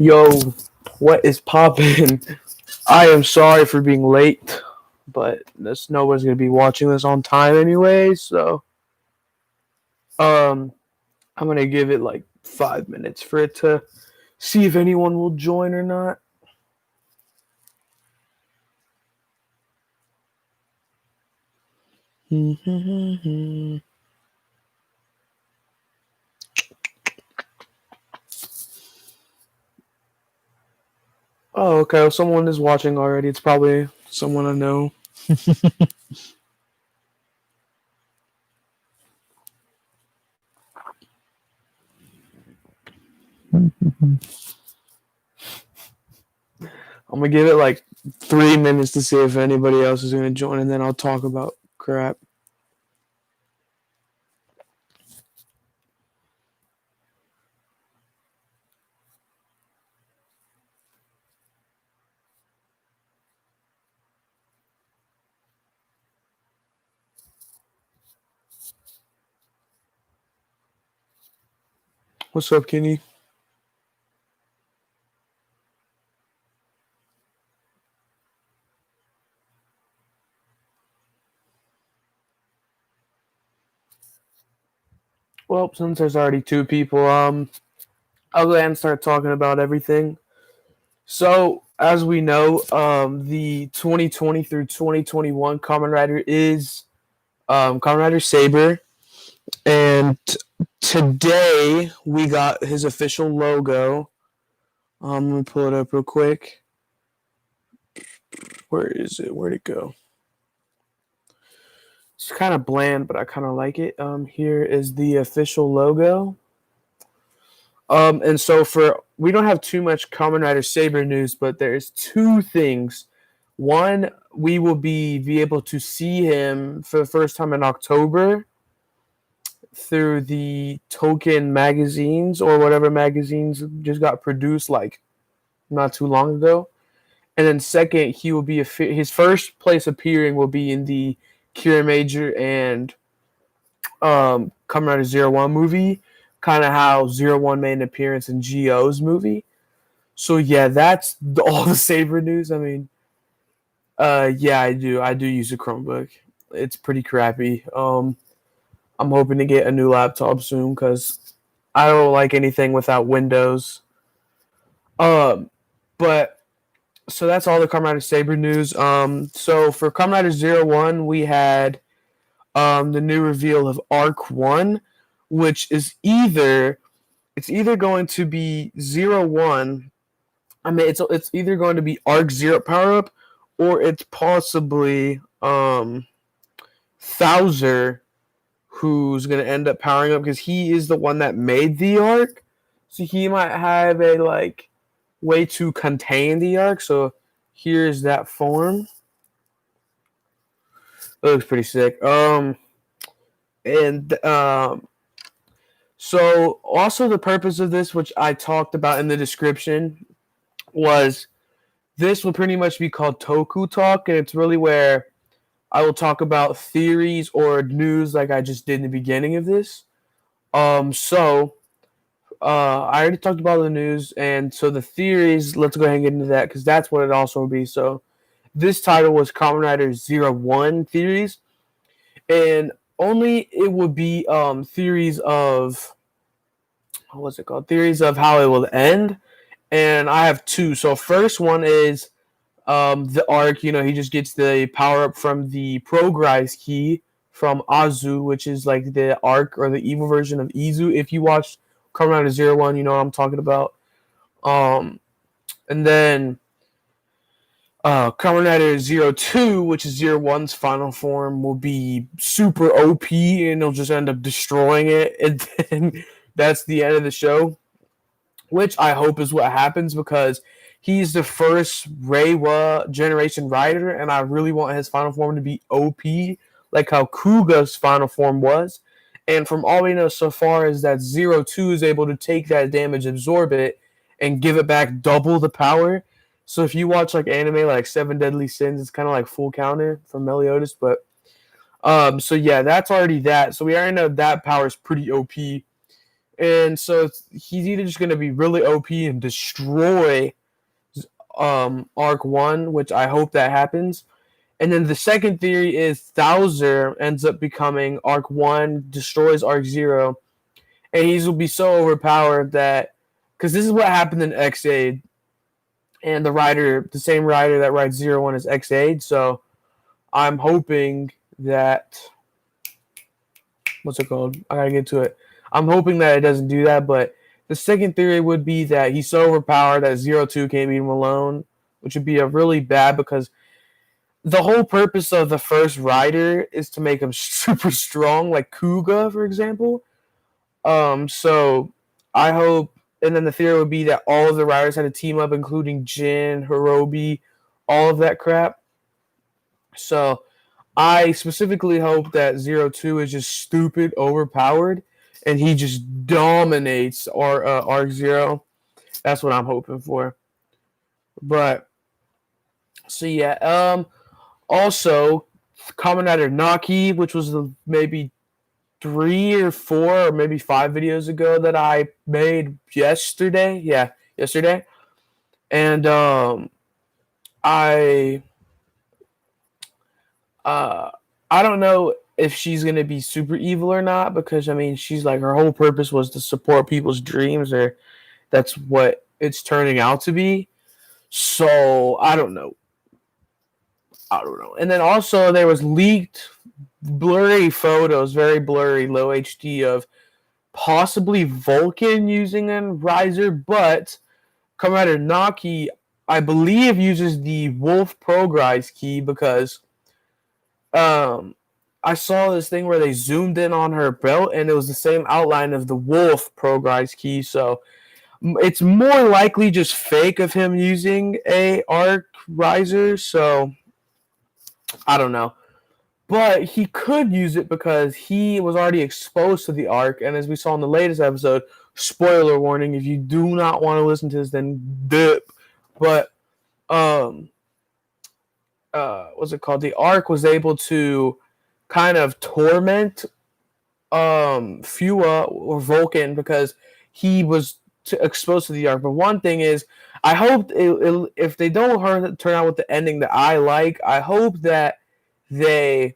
Yo, what is poppin'? I am sorry for being late, but this nobody's gonna be watching this on time anyway, so um I'm gonna give it like 5 minutes for it to see if anyone will join or not. Oh, okay. Well, someone is watching already. It's probably someone I know. I'm gonna give it like 3 minutes to see if anybody else is gonna join, and then I'll talk about crap. What's up, Kenny? Well, since there's already two people, I'll go ahead and start talking about everything. So, as we know, the 2020 through 2021 Kamen Rider is Kamen Rider Saber, and today we got his official logo. Let me pull it up real quick. Where is it? Where'd it go? It's kind of bland, but I kind of like it. Here is the official logo. And so for we don't have too much Kamen Rider Saber news, but there's two things. One, we will be able to see him for the first time in October through the Token magazines or whatever magazines just got produced like not too long ago. And then second, he will be his first place appearing will be in the Kira Major and Kamen Rider Zero One movie, kind of how Zero One made an appearance in G.O.'s movie. So yeah, that's all the Saber news. I mean, yeah, I do. I do use a Chromebook. It's pretty crappy. I'm hoping to get a new laptop soon because I don't like anything without Windows. Um, but so that's all the Kamen Rider Saber news. So for Kamen Rider Zero One, we had the new reveal of Arc One, which is either going to be Zero One. I mean, it's either going to be Arc Zero power up, or it's possibly Thouser who's going to end up powering up because he is the one that made the arc. So he might have a like way to contain the arc. So here's that form. It looks pretty sick. And so also the purpose of this, which I talked about in the description, was this will pretty much be called Toku Talk, and it's really where I will talk about theories or news like I just did in the beginning of this. So I already talked about the news, and so the theories. Let's go ahead and get into that because that's what it also will be. So this title was Kamen Rider Zero One theories, and only it would be theories of what's it called? Theories of how it will end, and I have two. So first one is the arc. You know, he just gets the power up from the Progrise key from Azu, which is like the arc or the evil version of Izu. If you watched Kamen Rider Zero One, you know what I'm talking about. Um, and then Kamen Rider Zero Two, which is Zero One's final form, will be super OP, and he'll just end up destroying it, and then that's the end of the show. Which I hope is what happens because he's the first Reiwa generation rider, and I really want his final form to be OP, like how Kuga's final form was. And from all we know so far is that Zero Two is able to take that damage, absorb it, and give it back double the power. So if you watch like anime like Seven Deadly Sins, it's kind of like full counter from Meliodas. But so yeah, that's already that. So we already know that power is pretty OP. And so he's either just going to be really OP and destroy Arc 1, which I hope that happens. And then the second theory is Thouser ends up becoming Arc 1, destroys Arc 0, and he will be so overpowered that, because this is what happened in X-Aid, and the same writer that writes 0-1 is X-Aid, so I'm hoping that, what's it called? I gotta get to it. I'm hoping that it doesn't do that, but the second theory would be that he's so overpowered that 0-2 can't beat him alone, which would be a really bad, because the whole purpose of the first rider is to make him super strong, like Kuga, for example. So I hope, and then the theory would be that all of the riders had to team up, including Jin, Hirobi, all of that crap. So I specifically hope that 0-2 is just stupid, overpowered, and he just dominates our Arc 0. That's what I'm hoping for. But so yeah, also Kamen Rider Naki, which was maybe 3 or 4 or maybe 5 videos ago that I made yesterday. Yeah, yesterday. And I I don't know if she's gonna be super evil or not, because I mean she's like, her whole purpose was to support people's dreams, or that's what it's turning out to be. So I don't know. And then also there was leaked blurry photos, very blurry, low HD, of possibly Vulcan using a riser, but Commander Naki, I believe, uses the Wolf Progrise key, because I saw this thing where they zoomed in on her belt and it was the same outline of the Wolf Progrise key, so it's more likely just fake of him using a arc riser, so I don't know. But he could use it because he was already exposed to the arc, and as we saw in the latest episode, spoiler warning, if you do not want to listen to this, then dip. But what's it called? The arc was able to kind of torment Fua or Vulcan, because he was exposed to the arc. But one thing is, I hope if they don't turn out with the ending that I like, I hope that they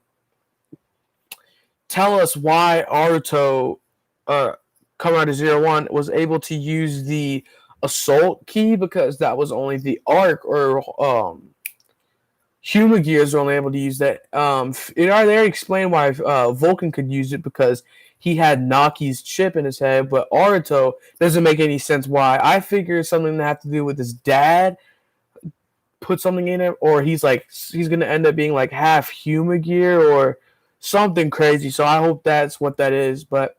tell us why Aruto, Kamen Rider 0-1, was able to use the assault key, because that was only the arc, or Human Gears were only able to use that. It already explained why Vulcan could use it, because he had Naki's chip in his head, but Aruto doesn't make any sense why. I figure it's something that have to do with his dad put something in it, or he's gonna end up being like half Human Gear or something crazy. So I hope that's what that is. But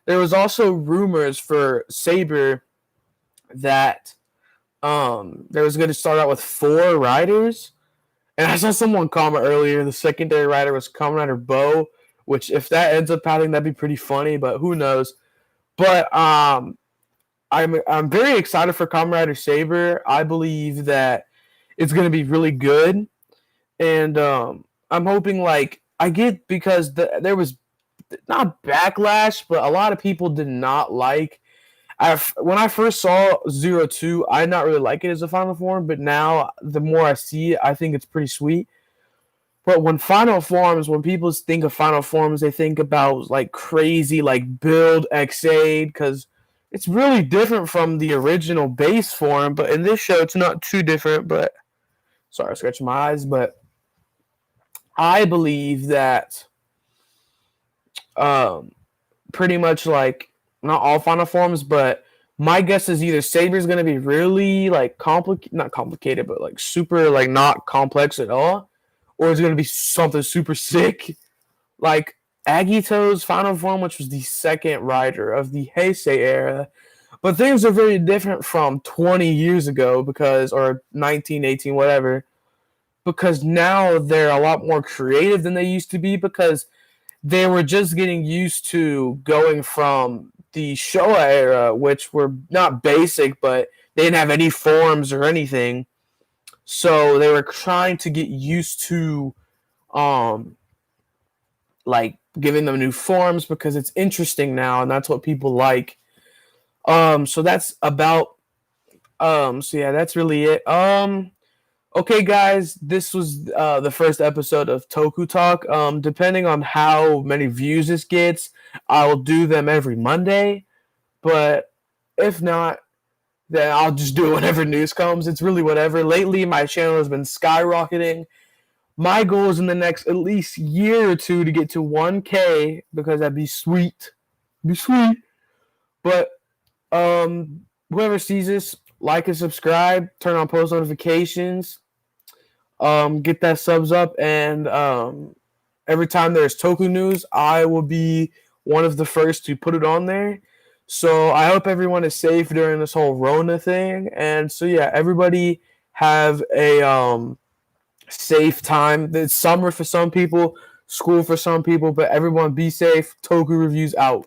there was also rumors for Saber that there was going to start out with 4 riders. And I saw someone comment earlier the secondary rider was Kamen Rider Bo, which if that ends up happening, that'd be pretty funny, but who knows. But I'm very excited for Kamen Rider Saber. I believe that it's going to be really good. And I'm hoping, like, I get, because there was not backlash, but a lot of people did not like. When I first saw 0-2, I did not really like it as a final form, but now the more I see it, I think it's pretty sweet. But when people think of final forms, they think about like crazy, like build X8, because it's really different from the original base form. But in this show, it's not too different. But sorry, I'm scratching my eyes. But I believe that pretty much, like, not all final forms, but my guess is either Saber's going to be really like not complicated, but like super, like, not complex at all, or it's going to be something super sick, like Agito's final form, which was the second rider of the Heisei era. But things are very different from 20 years ago, or 1918, whatever, because now they're a lot more creative than they used to be, because they were just getting used to going from the Showa era, which were not basic, but they didn't have any forms or anything. So they were trying to get used to like giving them new forms, because it's interesting now, and that's what people like. So that's about so yeah, that's really it. Okay, guys, this was the first episode of Toku Talk. Depending on how many views this gets, I will do them every Monday. But if not, then I'll just do it whenever news comes. It's really whatever. Lately, my channel has been skyrocketing. My goal is in the next at least year or two to get to 1K because that'd be sweet. Be sweet. But whoever sees this, like and subscribe, turn on post notifications, get that subs up, and every time there's Toku news, I will be one of the first to put it on there. So I hope everyone is safe during this whole Rona thing, and so yeah, everybody have a safe time. It's summer for some people, school for some people, but everyone be safe. Toku reviews out.